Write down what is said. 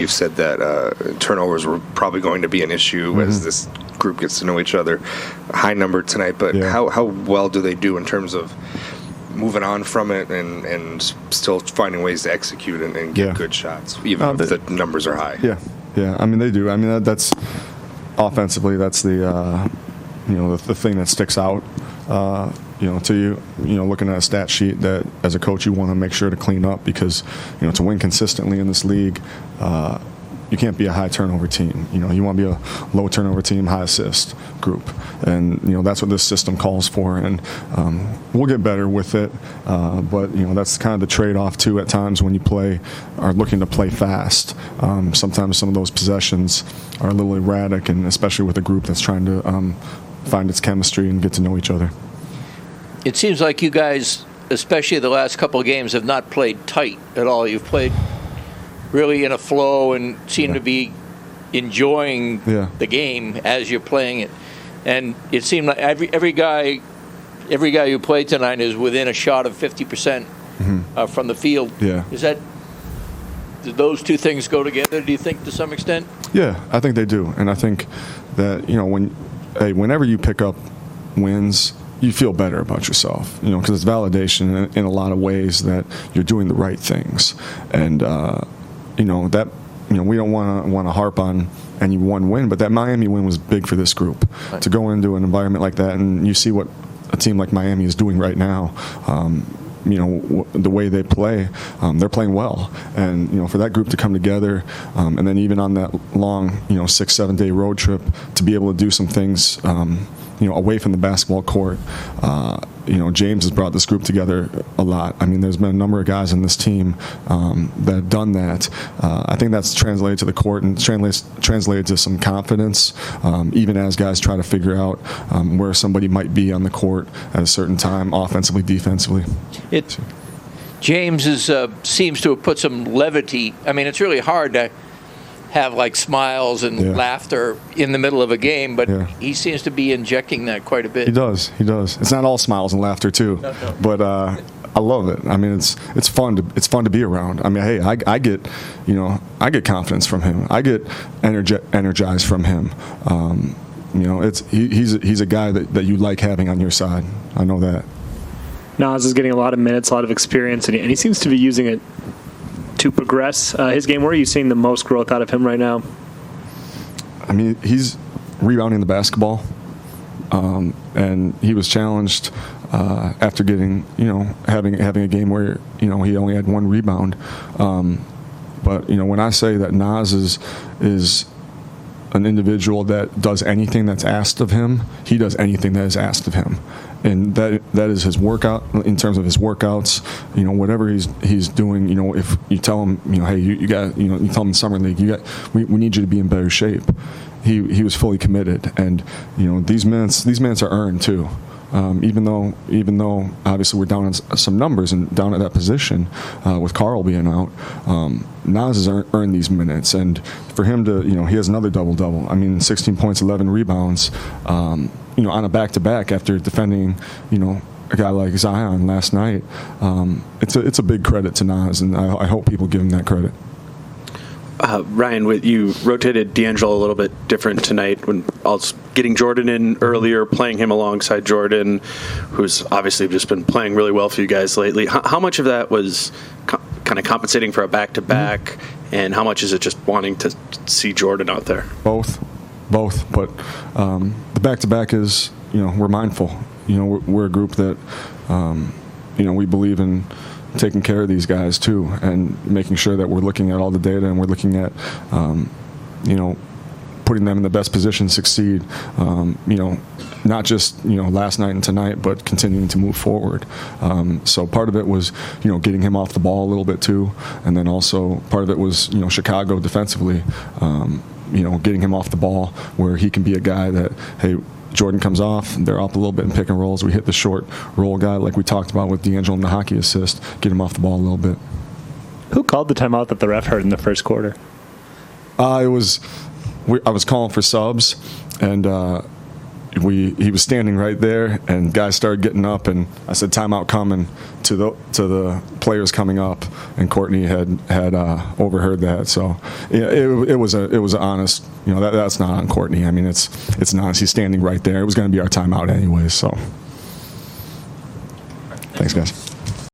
You've said that turnovers were probably going to be an issue as this group gets to know each other. A high number tonight, but how well do they do in terms of moving on from it and still finding ways to execute and get good shots, even if the numbers are high? Yeah. I mean, they do. I mean, that's offensively, that's the the thing that sticks out. To you, looking at a stat sheet that as a coach you want to make sure to clean up because, to win consistently in this league, you can't be a high turnover team. You want to be a low turnover team, high assist group, and that's what this system calls for. And we'll get better with it, but that's kind of the trade-off too. At times when you are looking to play fast, sometimes some of those possessions are a little erratic, and especially with a group that's trying to find its chemistry and get to know each other. It seems like you guys, especially the last couple of games, have not played tight at all. You've played really in a flow and seem to be enjoying the game as you're playing it. And it seemed like every guy who played tonight is within a shot of 50% from the field. Yeah. Do those two things go together, do you think, to some extent? Yeah, I think they do. And I think that, whenever you pick up wins, you feel better about yourself, because it's validation in a lot of ways that you're doing the right things. And, we don't want to harp on any one win, but that Miami win was big for this group. Right. To go into an environment like that, and you see what a team like Miami is doing right now, the way they play, they're playing well. And, for that group to come together, and then even on that long, 6-7 day road trip, to be able to do some things, away from the basketball court. James has brought this group together a lot. I mean, there's been a number of guys in this team that have done that. I think that's translated to the court and translated to some confidence, even as guys try to figure out where somebody might be on the court at a certain time, offensively, defensively. James seems to have put some levity. I mean, it's really hard to have like smiles and laughter in the middle of a game, but he seems to be injecting that quite a bit. He does. It's not all smiles and laughter too, but I love it. I mean, it's fun to be around. I mean, hey, I get confidence from him. I get energized from him. He's a guy that you like having on your side. I know that. Naz is getting a lot of minutes, a lot of experience, and he seems to be using it to progress his game. Where are you seeing the most growth out of him right now? I mean, he's rebounding the basketball, and he was challenged after getting, having a game where, he only had one rebound. But, when I say that Naz is an individual that does anything that's asked of him, he does anything that is asked of him. And that is his workout, in terms of his workouts, whatever he's doing, if you tell him, hey, you got, you tell him in summer league, we need you to be in better shape. He was fully committed, and these minutes are earned too. Even though obviously we're down on some numbers and down at that position with Carl being out, Naz has earned these minutes, and for him to, he has another double-double. I mean, 16 points, 11 rebounds, on a back-to-back after defending, a guy like Zion last night. It's a big credit to Naz, and I hope people give him that credit. Ryan, you rotated D'Angelo a little bit different tonight when I was getting Jordan in earlier, playing him alongside Jordan, who's obviously just been playing really well for you guys lately. How much of that was kind of compensating for a back-to-back, and how much is it just wanting to see Jordan out there? Both. But the back-to-back is, we're mindful. We're a group that, we believe in taking care of these guys too, and making sure that we're looking at all the data, and we're looking at, putting them in the best position to succeed, not just, last night and tonight, but continuing to move forward. So part of it was, getting him off the ball a little bit too, and then also part of it was, Chicago defensively, getting him off the ball where he can be a guy that, hey, Jordan comes off, they're up a little bit in pick and rolls. We hit the short roll guy like we talked about with D'Angelo and the hockey assist, get him off the ball a little bit. Who called the timeout that the ref heard in the first quarter? I was calling for subs, and he was standing right there, and guys started getting up, and I said, "Timeout coming," to the players coming up, and Courtney had overheard that. So yeah, it was an honest. That's not on Courtney. I mean, it's not. He's standing right there. It was going to be our timeout anyway. So thanks, guys.